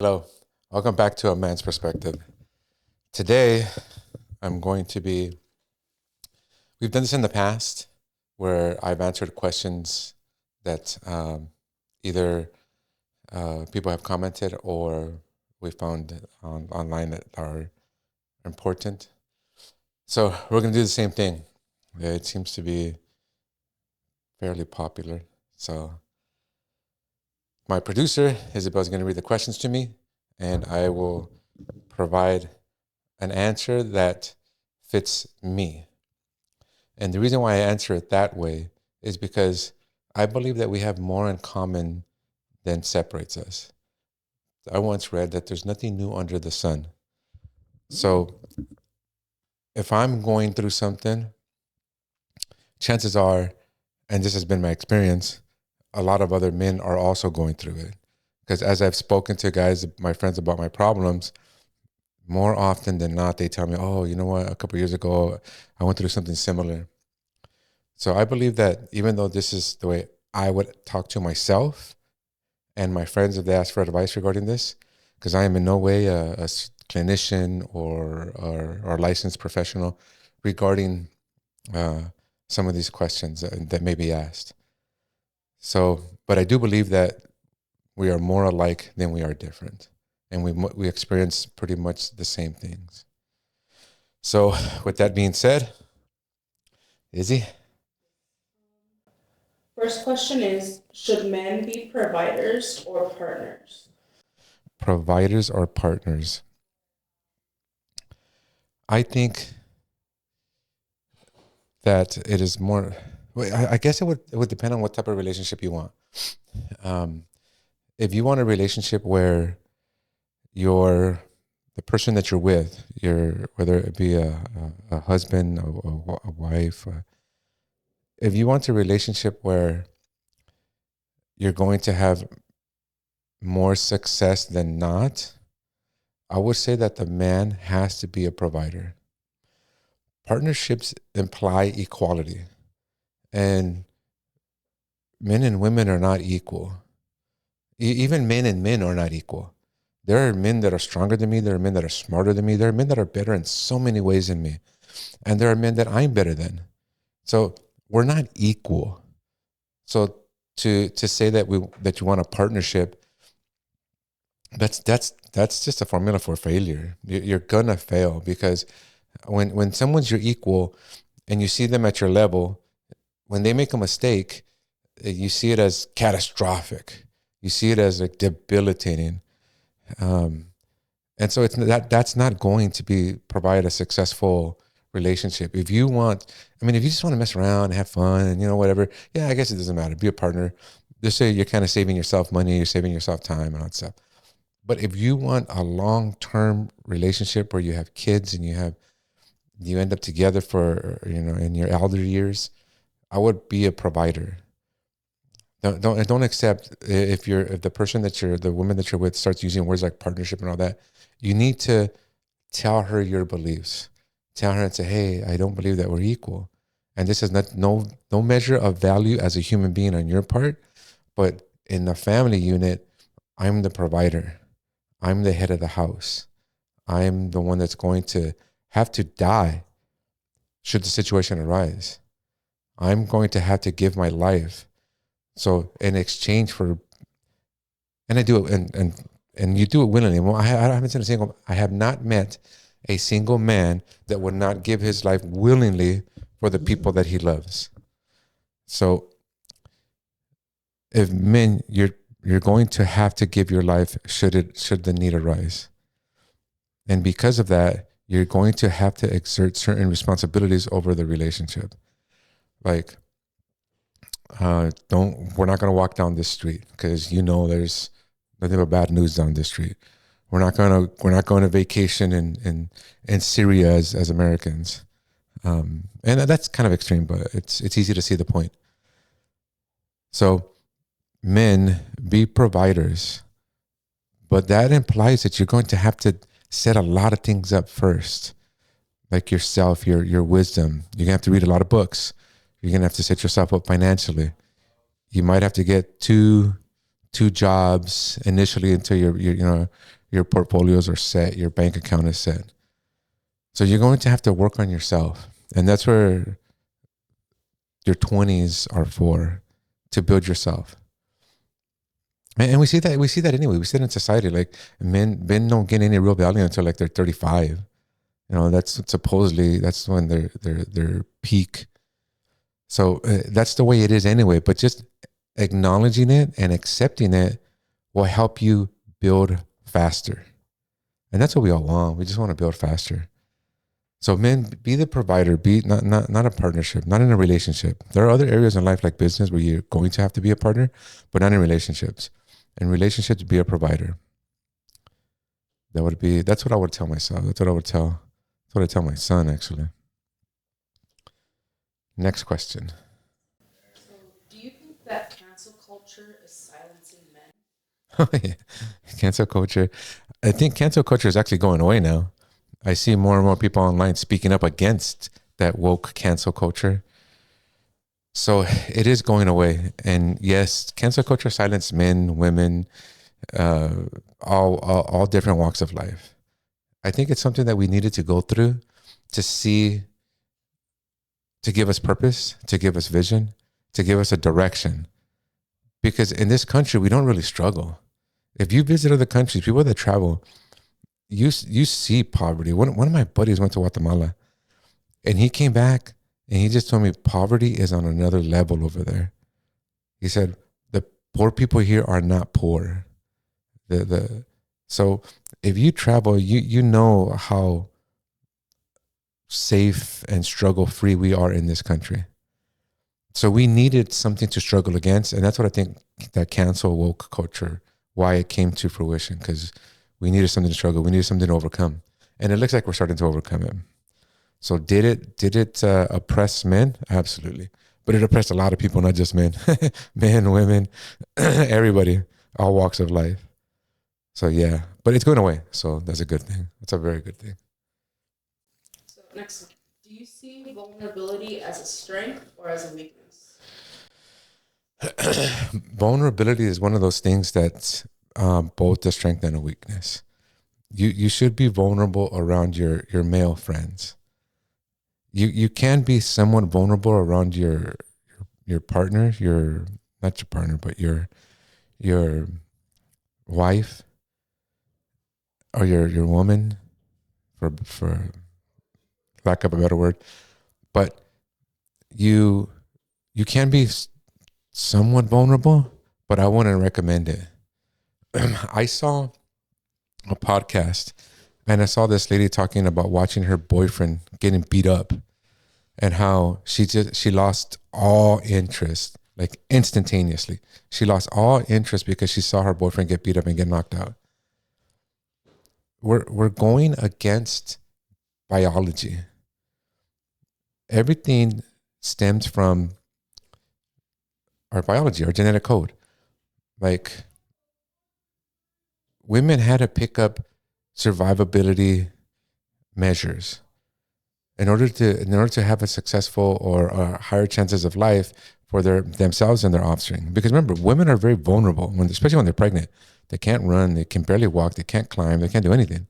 Hello, welcome back to A Man's Perspective. Today, I'm going to be, we've done this in the past where I've answered questions that either people have commented or we found online that are important. So we're going to do the same thing. It seems to be fairly popular. So my producer, Isabel, is going to read the questions to me, and I will provide an answer that fits me. And the reason why I answer it that way is because I believe that we have more in common than separates us. I once read that there's nothing new under the sun. So if I'm going through something, chances are, and this has been my experience, a lot of other men are also going through it. Because as I've spoken to guys, my friends, about my problems, more often than not, they tell me, oh, you know what, a couple of years ago, I went through something similar. So I believe that even though this is the way I would talk to myself and my friends if they ask for advice regarding this, because I am in no way a clinician or licensed professional regarding some of these questions that may be asked. So, but I do believe that we are more alike than we are different, and we experience pretty much the same things. So, with that being said, Izzy, First question is, should men be providers or partners? providers or partners? I think that it is more. Well, I guess it would depend on what type of relationship you want. Um, if you want a relationship where you're the person that you're with, whether it be a husband, a wife, if you want a relationship where you're going to have more success than not, I would say that the man has to be a provider. Partnerships imply equality, and men and women are not equal. Even men and men are not equal. There are men that are stronger than me. There are men that are smarter than me. There are men that are better in so many ways than me. And there are men that I'm better than. So we're not equal. So to say that you want a partnership, that's just a formula for failure. You're gonna fail because when someone's your equal and you see them at your level, when they make a mistake, you see it as catastrophic. You see it as like debilitating. Um, and so that's not going to be provide a successful relationship. If you want, I mean, if you just want to mess around and have fun and whatever, yeah, I guess it doesn't matter. Be a partner. Just say you're kind of saving yourself money, you're saving yourself time and all that stuff. But if you want a long-term relationship where you have kids and you end up together for in your elder years, I would be a provider. Don't accept if the person the woman that you're with starts using words like partnership and all that. You need to tell her your beliefs. Tell her and say, hey, I don't believe that we're equal, and this is not no measure of value as a human being on your part, but in the family unit, I'm the provider. I'm the head of the house. I'm the one that's going to have to die should the situation arise. I'm going to have to give my life. So in exchange for, and I do it, and you do it willingly. Well, I haven't seen a single. I have not met a single man that would not give his life willingly for the people that he loves. So if men, you're going to have to give your life should the need arise. And because of that, you're going to have to exert certain responsibilities over the relationship. Like, we're not going to walk down this street because there's nothing but bad news down this street. We're not going to vacation in Syria as Americans. And that's kind of extreme, but it's easy to see the point. So men, be providers, but that implies that you're going to have to set a lot of things up first, like yourself, your wisdom. You're gonna have to read a lot of books. You're gonna have to set yourself up financially. You might have to get two jobs initially until your portfolios are set, your bank account is set. So you're going to have to work on yourself. And that's where your 20s are for, to build yourself. And we see that anyway. We see it in society. Like men don't get any real value until like they're 35. That's supposedly that's when their peak. So that's the way it is anyway. But just acknowledging it and accepting it will help you build faster. And that's what we all want. We just want to build faster. So men, be the provider, be not a partnership, not in a relationship. There are other areas in life like business where you're going to have to be a partner, but not in relationships. In relationships, be a provider. That's what I would tell myself. That's what I tell my son, actually. Next question. So, do you think that cancel culture is silencing men? Oh, yeah. Cancel culture. I think cancel culture is actually going away now. I see more and more people online speaking up against that woke cancel culture. So it is going away. And yes, cancel culture silenced men, women, all different walks of life. I think it's something that we needed to go through to give us purpose, to give us vision, to give us a direction. Because in this country, we don't really struggle. If you visit other countries, people that travel, you see poverty. One of my buddies went to Guatemala, and he came back and he just told me poverty is on another level over there. He said the poor people here are not poor. So if you travel, you know how safe and struggle free we are in this country. So we needed something to struggle against, and that's what I think that cancel woke culture, why it came to fruition, because we needed something to struggle. We needed something to overcome. And it looks like we're starting to overcome it. So did it oppress men? Absolutely. But it oppressed a lot of people, not just men. Men, women, everybody, all walks of life. So yeah, but it's going away. So that's a good thing. That's a very good thing. So, next one. Do you see vulnerability as a strength or as a weakness? Vulnerability is one of those things that's both a strength and a weakness. You should be vulnerable around your male friends. You can be somewhat vulnerable around your partner, not your partner, but your wife or your woman, for lack of a better word. But you can be somewhat vulnerable, but I wouldn't recommend it. I saw a podcast and I saw this lady talking about watching her boyfriend getting beat up and how she lost all interest, like instantaneously. She lost all interest because she saw her boyfriend get beat up and get knocked out. We're going against biology. Everything stems from our biology, our genetic code. Like, women had to pick up survivability measures in order to have a successful or higher chances of life for themselves and their offspring. Because remember, women are very vulnerable, especially when they're pregnant. They can't run, they can barely walk, they can't climb, they can't do anything.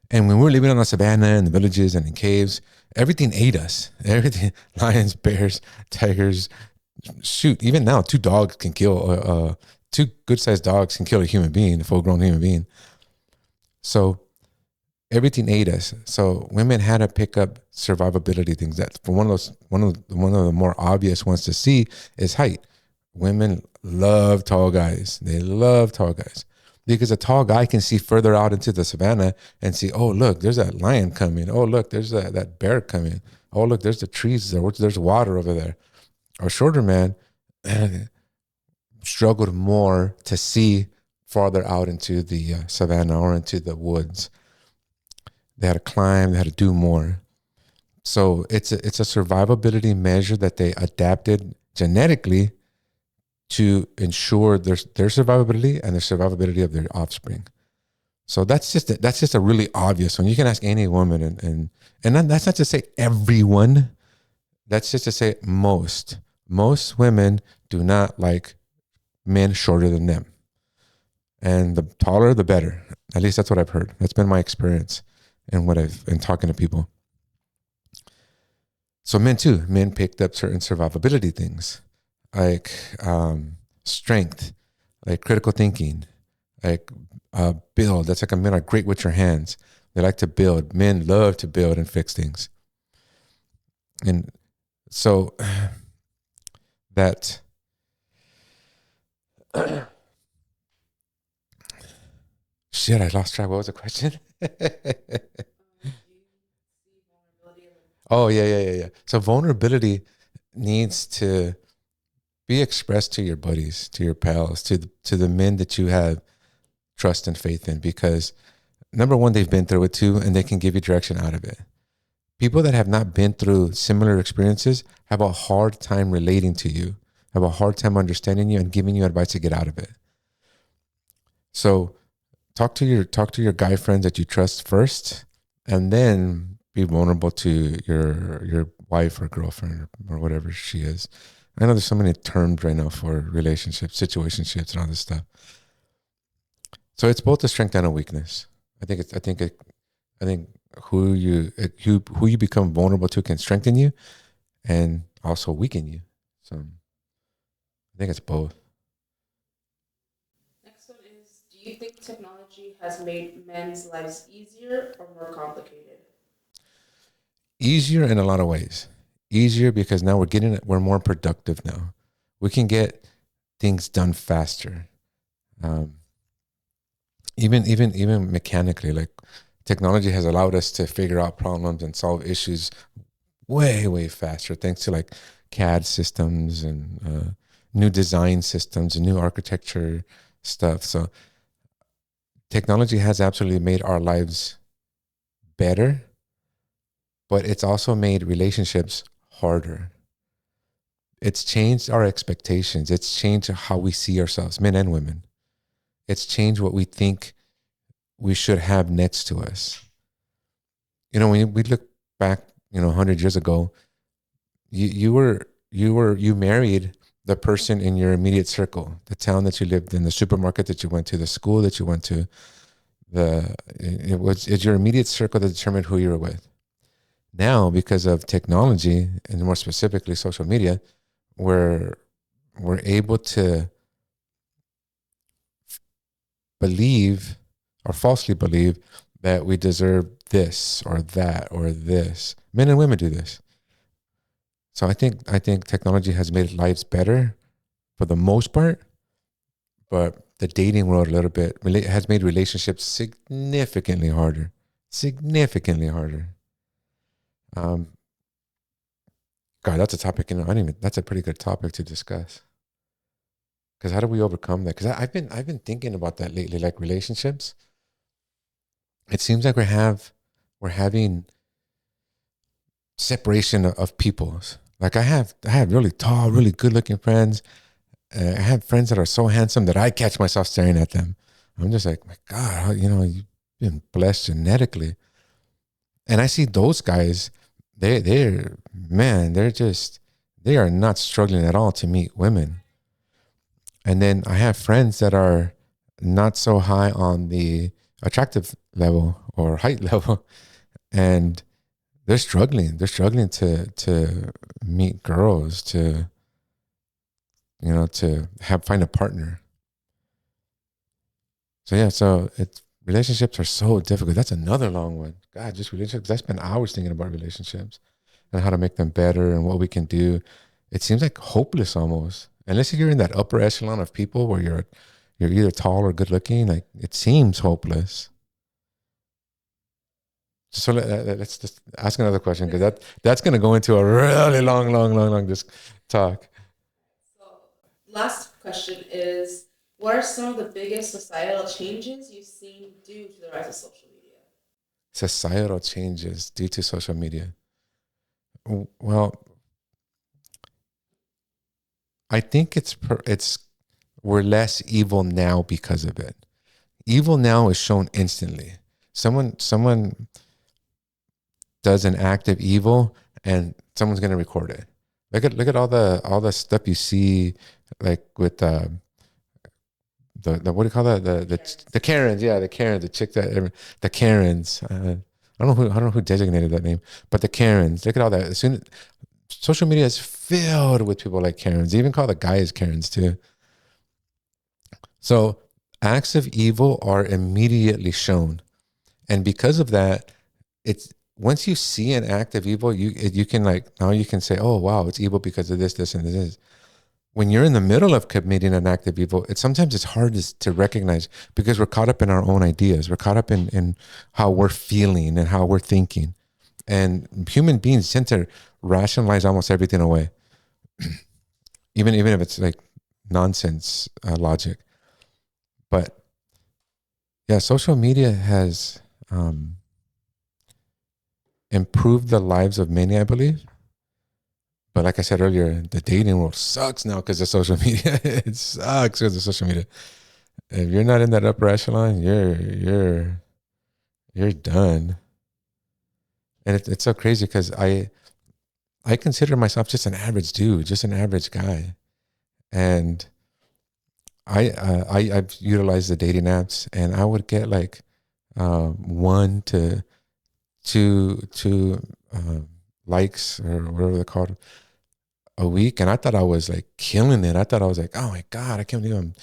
And when we were living on the savannah, in the villages and in caves, everything ate us. Everything, lions, bears, tigers. Shoot, even now, two good-sized dogs can kill a human being, a full-grown human being. So everything ate us. So women had to pick up survivability things. That for one of the more obvious ones to see is height. Women love tall guys. They love tall guys because a tall guy can see further out into the savannah and see, oh, look, there's that lion coming. Oh, look, there's that bear coming. Oh, look, there's the trees there. There's water over there. A shorter man struggled more to see farther out into the savannah or into the woods. They had to climb. They had to do more. So it's a survivability measure that they adapted genetically to ensure their survivability and the survivability of their offspring. So that's just a really obvious one. You can ask any woman, and that's not to say everyone. That's just to say most women do not like men shorter than them. And the taller, the better. At least that's what I've heard. That's been my experience and what I've been talking to people. So men too, men picked up certain survivability things like strength, like critical thinking, like build. That's like men are great with your hands. They like to build. Men love to build and fix things. And so that shit, I lost track. What was the question? Oh, yeah. So vulnerability needs to be expressed to your buddies, to your pals, to the men that you have trust and faith in, because number one, they've been through it too, and they can give you direction out of it. People that have not been through similar experiences have a hard time relating to you, have a hard time understanding you and giving you advice to get out of it. So talk to your guy friends that you trust first, and then be vulnerable to your wife or girlfriend or whatever she is. I know there's so many terms right now for relationships, situationships, and all this stuff. So it's both a strength and a weakness. I think who you become vulnerable to can strengthen you and also weaken you. So I think it's both. Next one is, do you think technology has made men's lives easier or more complicated? Easier in a lot of ways. Easier because now we're more productive now. We can get things done faster. Even mechanically, like technology has allowed us to figure out problems and solve issues way faster, thanks to like CAD systems and new design systems and new architecture stuff. So technology has absolutely made our lives better, but it's also made relationships harder. It's changed our expectations. It's changed how we see ourselves, men and women. It's changed what we think we should have next to us. You know, when we look back, 100 years ago, you married the person in your immediate circle, the town that you lived in, the supermarket that you went to, the school that you went to. It's your immediate circle that determined who you were with. Now, because of technology and more specifically social media, we're able to believe or falsely believe that we deserve this or that or this. Men and women do this. So I think technology has made lives better for the most part, but the dating world a little bit has made relationships significantly harder. Significantly harder. God, that's a topic. That's a pretty good topic to discuss. Because how do we overcome that? Because I've been thinking about that lately, like relationships. It seems like we're having separation of peoples. Like I have really tall, really good looking friends. I have friends that are so handsome that I catch myself staring at them. I'm just like, my God, you've been blessed genetically. And I see those guys, they are not struggling at all to meet women. And then I have friends that are not so high on the attractive level or height level, and they're struggling. They're struggling to meet girls, to find a partner. So yeah, relationships are so difficult. That's another long one. God, just relationships. I spend hours thinking about relationships and how to make them better and what we can do. It seems like hopeless almost. Unless you're in that upper echelon of people where you're either tall or good looking, like it seems hopeless. So let's just ask another question, because that's going to go into a really long just talk. So, last question is, what are some of the biggest societal changes you've seen due to the rise of social media? Societal changes due to social media. Well, I think we're less evil now because of it. Evil now is shown instantly. Someone does an act of evil and someone's going to record it. Look at all the stuff you see, like with the what do you call that? The Karens, yeah, the Karens, the chick that the Karens. I don't know who designated that name, but the Karens. Look at all that. As soon social media is filled with people like Karens. They even call the guys Karens too. So acts of evil are immediately shown, and because of that, it's once you see an act of evil, you can like now you can say, oh wow, it's evil because of this, and this. When you're in the middle of committing an act of evil, sometimes it's hard to recognize because we're caught up in our own ideas. We're caught up in how we're feeling and how we're thinking. And human beings tend to rationalize almost everything away, even if it's like nonsense logic. But yeah, social media has improved the lives of many, I believe. But like I said earlier, the dating world sucks now because of social media. It sucks because of social media. If you're not in that upper echelon, you're done. And it's so crazy because I consider myself just an average dude, just an average guy, and I've utilized the dating apps, and I would get like 1 to 2 likes or whatever they're called a week, and I thought I was like killing it. I thought I was like, oh my god, I can't believe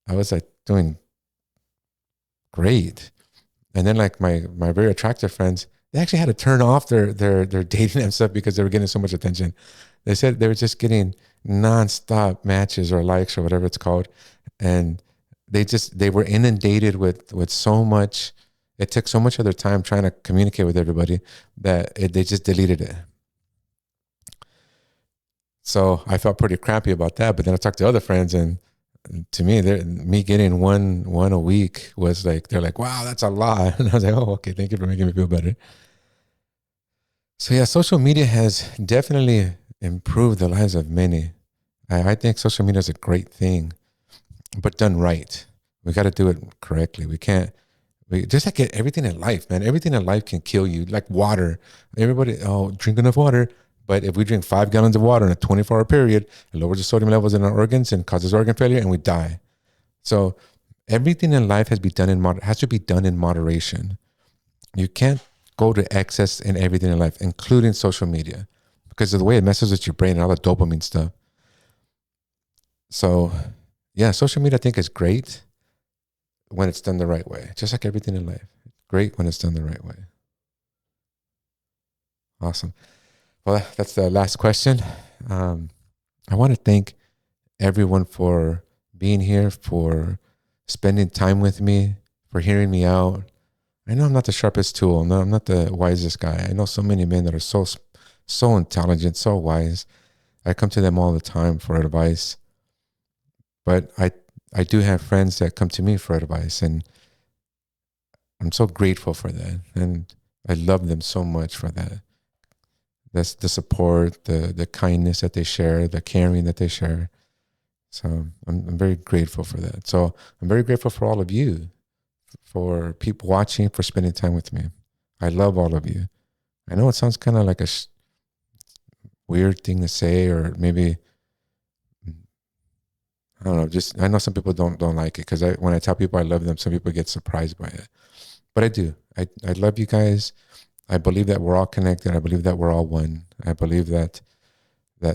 I was like doing great. And then like my very attractive friends, they actually had to turn off their dating and stuff because they were getting so much attention. They said they were just getting nonstop matches or likes or whatever it's called, and they were inundated with so much. It took so much of their time trying to communicate with everybody that they just deleted it. So I felt pretty crappy about that. But then I talked to other friends, and to me, me getting one a week was like they're like, "Wow, that's a lot." And I was like, "Oh, okay, thank you for making me feel better." So yeah, social media has definitely improved the lives of many. I think social media is a great thing, but done right. We got to do it correctly. We can't. We just like everything in life, man. Everything in life can kill you, like water. Everybody, oh, drink enough water. But if we drink 5 gallons of water in a 24-hour period, it lowers the sodium levels in our organs and causes organ failure, and we die. So everything in life has to be done in moderation. You can't go to excess in everything in life, including social media, because of the way it messes with your brain and all the dopamine stuff. So yeah, social media I think is great when it's done the right way, just like everything in life. Great when it's done the right way. Awesome. Well, that's the last question. I want to thank everyone for being here, for spending time with me, for hearing me out. I know I'm not the sharpest tool. No, I'm not the wisest guy. I know so many men that are so intelligent, so wise. I come to them all the time for advice. But I do have friends that come to me for advice, and I'm so grateful for that. And I love them so much for that. That's the support, the kindness that they share, the caring that they share. So I'm very grateful for that. So I'm very grateful for all of you, for people watching, for spending time with me. I love all of you. I know it sounds kind of like a weird thing to say, or maybe I don't know. Just I know some people don't like it because when I tell people I love them, some people get surprised by it. But I do. I love you guys. I believe that we're all connected. I believe that we're all one. I believe that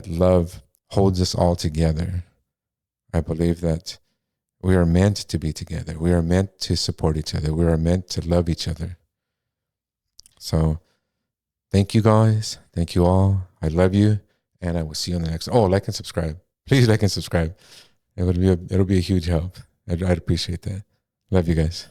love holds us all together. I believe that we are meant to be together. We are meant to support each other. We are meant to love each other. So thank you guys. Thank you all. I love you. And I will see you on the next. Oh, like and subscribe. Please like and subscribe. It'll be a huge help. I'd appreciate that. Love you guys.